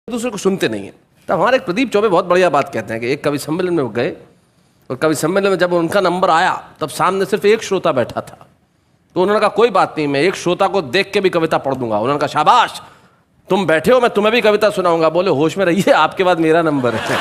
दूसरे को सुनते नहीं है। तब हमारे प्रदीप चौबे बहुत बढ़िया बात कहते हैं कि एक कवि सम्मेलन में गए और कवि सम्मेलन में जब उनका नंबर आया तब सामने सिर्फ एक श्रोता बैठा था, तो उन्होंने कहा कोई बात नहीं, मैं एक श्रोता को देख के भी कविता पढ़ दूंगा। उन्होंने कहा शाबाश, तुम बैठे हो, मैं तुम्हें भी कविता सुनाऊंगा। बोले होश में रहिए, आपके बाद मेरा नंबर है।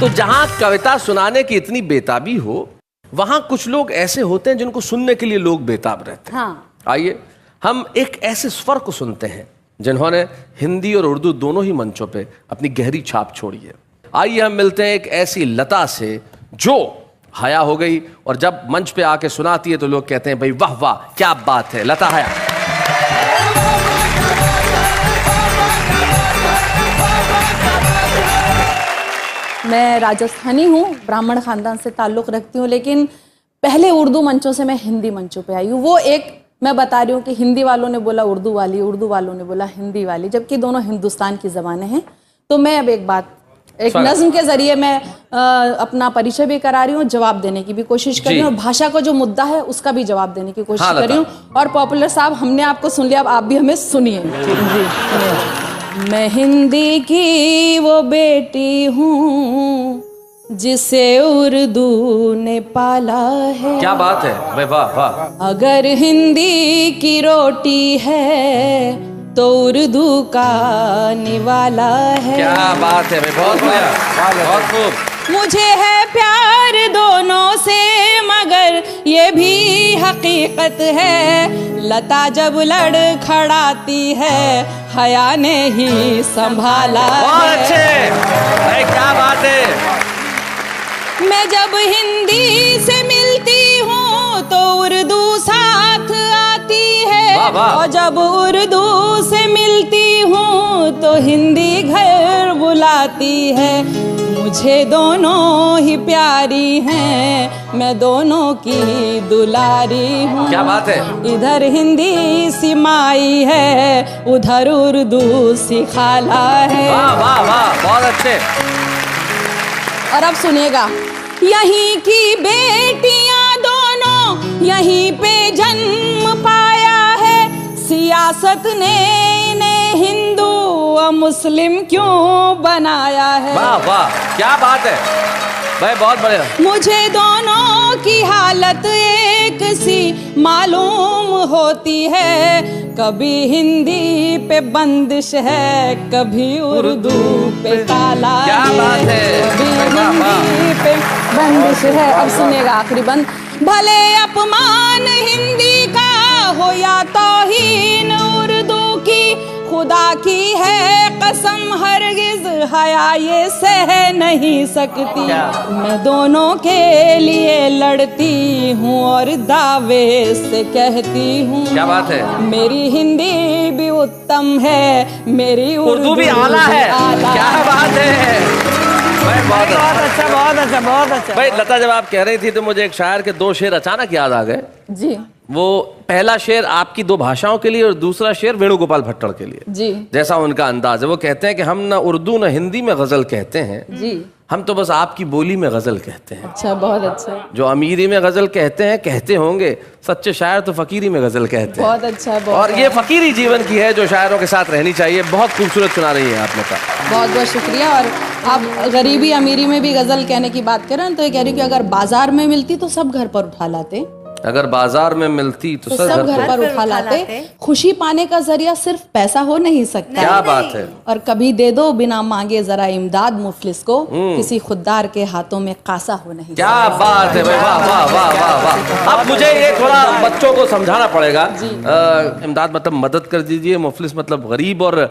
तो जहां कविता सुनाने की इतनी बेताबी हो, वहां कुछ लोग ऐसे होते हैं जिनको सुनने के लिए लोग बेताब रहते हैं। आइए हम एक ऐसे स्वर को सुनते हैं जिन्होंने हिंदी और उर्दू दोनों ही मंचों पे अपनी गहरी छाप छोड़ी है। आइए हम मिलते हैं एक ऐसी लता से जो हया हो गई और जब मंच पे आके सुनाती है तो लोग कहते हैं भाई वाह वाह क्या बात है, लता हया। मैं राजस्थानी हूँ, ब्राह्मण खानदान से ताल्लुक़ रखती हूँ, लेकिन पहले उर्दू मंचों से मैं हिंदी मंचों पे आई हूँ। वो एक मैं बता रही हूँ कि हिंदी वालों ने बोला उर्दू वाली, उर्दू वालों ने बोला हिंदी वाली, जबकि दोनों हिंदुस्तान की ज़बानें हैं। तो मैं अब एक नज़्म के ज़रिए मैं अपना परिचय भी करा रही हूँ, जवाब देने की भी कोशिश कर रही हूँ, और भाषा का जो मुद्दा है उसका भी जवाब देने की कोशिश कर रही हूँ। और पॉपुलर साहब, हमने आपको सुन लिया, अब आप भी हमें सुनिए। मैं हिंदी की वो बेटी हूँ जिसे उर्दू ने पाला है। क्या बात है, वाह वाह। अगर हिंदी की रोटी है तो उर्दू का निवाला है। क्या बात है, बहुत बढ़िया, बहुत खूब। मुझे है प्यार दोनों से मगर ये भी हकीकत है, लता जब लड़खड़ाती है हया ने ही संभाला है। बहुत अच्छे, क्या बात है। मैं जब हिंदी से मिलती हूँ तो उर्दू साथ आती है, और जब उर्दू से मिलती हूँ तो हिंदी घर बुलाती है। मुझे दोनों ही प्यारी हैं, मैं दोनों की दुलारी हूँ। क्या बात है। इधर हिंदी सी माई है, उधर उर्दू सी खाला है। वाह वाह वाह, बहुत अच्छे। और अब सुनिएगा, यहीं की बेटियां दोनों यहीं पे जन्म पाया है, सियासत ने इन्हें हिंदू और मुस्लिम क्यों बनाया है। वाह वाह, क्या बात है भाई, बहुत बढ़िया। मुझे दोनों की हालत एक सी मालूम होती है, कभी हिंदी पे बंदिश है, कभी उर्दू पे ताला है। क्या बात है, कभी हिंदी पे बंदिश है। अब सुनेगा आखिरी बंद। भले अपमान हिंदी का हो या तौहीन उर्दू की, खुदा की है कसम हरगिज हया ये सह नहीं सकती। मैं दोनों के लिए लड़ती हूँ और दावे से कहती हूँ। क्या बात है। मेरी हिंदी भी उत्तम है, मेरी उर्दू भी आला है। क्या बात है भाई, बहुत अच्छा, बहुत अच्छा, बहुत अच्छा। भाई लता, जब आप कह रही थी तो मुझे एक शायर के दो शेर अचानक याद आ गए जी। वो पहला शेर आपकी दो भाषाओं के लिए और दूसरा शेर वेणुगोपाल भट्टड़ के लिए जी। जैसा उनका अंदाज है, वो कहते हैं कि हम ना उर्दू ना हिंदी में गजल कहते हैं जी, हम तो बस आपकी बोली में गजल कहते हैं। अच्छा, बहुत अच्छा। जो अमीरी में गजल कहते हैं कहते होंगे, सच्चे शायर तो फकीरी में गजल कहते हैं। बहुत अच्छा, बहुत। और ये फकीरी जीवन की है जो शायरों के साथ रहनी चाहिए। बहुत खूबसूरत सुना रही है आपने कहा, बहुत बहुत शुक्रिया। और आप गरीबी अमीरी में भी गजल कहने की बात करें तो ये कह रही कि अगर बाजार में मिलती तो सब घर पर उठा लाते, अगर बाजार में मिलती तो सब घर पर उठा लाते। खुशी पाने का जरिया सिर्फ पैसा हो नहीं सकता। क्या बात है। और कभी दे दो बिना मांगे जरा इमदाद मुफलिस को, किसी खुददार के हाथों में कासा हो नहीं। क्या बात है भाई, वाह वाह वाह वाह वाह। अब मुझे ये थोड़ा बच्चों को समझाना पड़ेगा। इमदाद मतलब मदद कर दीजिए, मुफलिस मतलब गरीब, और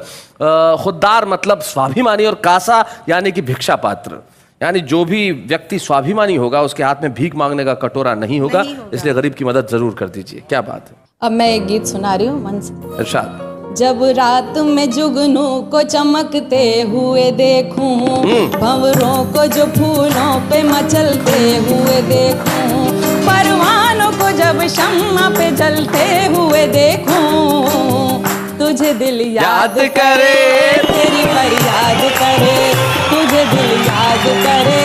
खुददार मतलब स्वाभिमानी, और कासा यानी कि भिक्षा पात्र, यानी जो भी व्यक्ति स्वाभिमानी होगा उसके हाथ में भीख मांगने का कटोरा नहीं होगा, इसलिए गरीब की मदद जरूर कर दीजिए। क्या बात है। अब मैं एक गीत सुना रही हूँ मन से। इरशाद। जब रात में जुगनू को चमकते हुए देखूं, भंवरों को जो फूलों पे मचलते हुए देखूं, परवानों को जब शम्मा पे जलते हुए देखूं, तुझे दिल याद करे, तेरी फरियाद करे, तुझे दिल याद करे,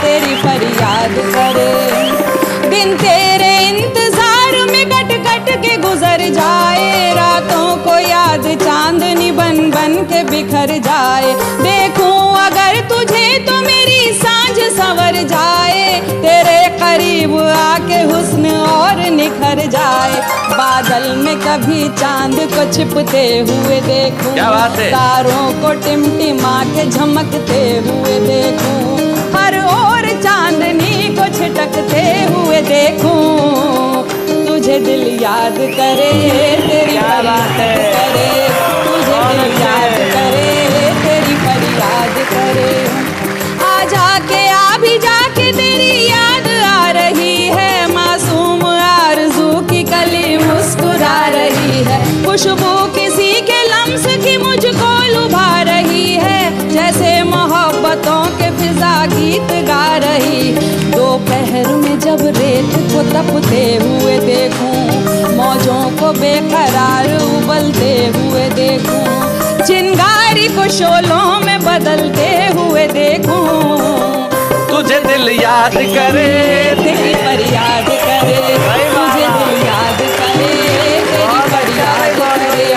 तेरी फरियाद करे। दिन तेरे इंतजार में कट कट के गुजर जाए, रातों को याद चांदनी बन बन के बिखर निखर जाए। देखूं अगर तुझे तो मेरी सांझ संवर जाए, तेरे करीब आके हुस्न और निखर जाए। बादल में कभी चांद को छिपते हुए देखूं, क्या बात है? तारों को टिमटिमा के झमकते हुए देखूं, हर ओर चांदनी को छिटकते हुए देखूं। तुझे दिल याद करे, तेरी फरियाद करे, तुझे दिल याद करे, तेरी फरियाद करे। आ जाके आ भी जाके तेरी याद आ रही है, मासूम आरज़ू की कली मुस्कुरा रही है। खुशबू किसी के लम्स की मुझको लुभा रही है, जैसे मोहब्बतों के फिजा गीत गा रही। दोपहर में जब रेत को तपते हुए देखूं, मौजों को बेकरार उबलते हुए देखूं, चिंगारी को शोलों में बदलते हुए देखूं। तुझे दिल याद करे, तेरी फरियाद करे, तुझे दिल याद करे, तेरी फरियाद करे।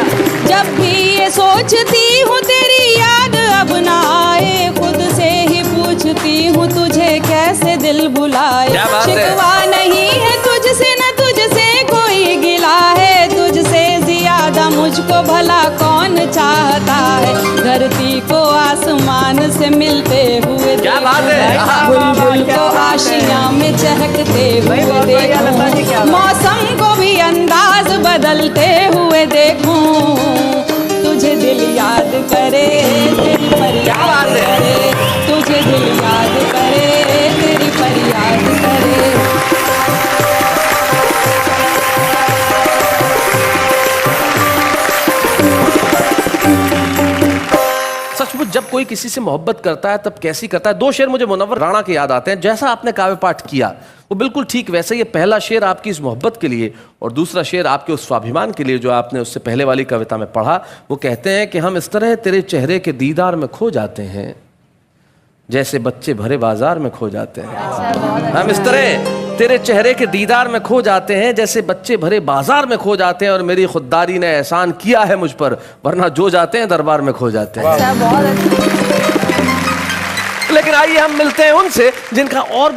जब भी ये सोचती हूँ तेरी याद अब ना आए, खुद से ही पूछती हूँ तुझे कैसे दिल भुलाए। क्या बात है? शिकवा नहीं है तुझसे न तुझसे कोई गिला है, तुझसे ज्यादा मुझको भला कौन चाहता है। धरती को आसमान से मिलते हुए क्या बात है? बुलबुल को आशियाँ में चहकते हुए देखूं, मौसम को भी अंदाज बदलते हुए देखूं। तुझे दिल याद करे, तेरी फरियाद करे, तुझे दिल याद करे, तेरी फरियाद करे। सचमुच जब कोई किसी से मोहब्बत करता है तब कैसी करता है। दो शेर मुझे मुनव्वर राणा के याद आते हैं। जैसा आपने काव्य पाठ किया वो बिल्कुल ठीक वैसे, ये पहला शेर आपकी इस मोहब्बत के लिए और दूसरा शेर आपके उस स्वाभिमान के लिए जो आपने उससे पहले वाली कविता में पढ़ा। वो कहते हैं कि हम इस तरह तेरे चेहरे के दीदार में खो जाते हैं जैसे बच्चे भरे बाजार में खो जाते हैं। हम इस तरह तेरे चेहरे के दीदार में खो जाते हैं जैसे बच्चे भरे बाजार में खो जाते हैं, और मेरी खुददारी ने एहसान किया है मुझ पर, वरना जो जाते हैं दरबार में खो जाते हैं। लेकिन आइए हम मिलते हैं उनसे जिनका और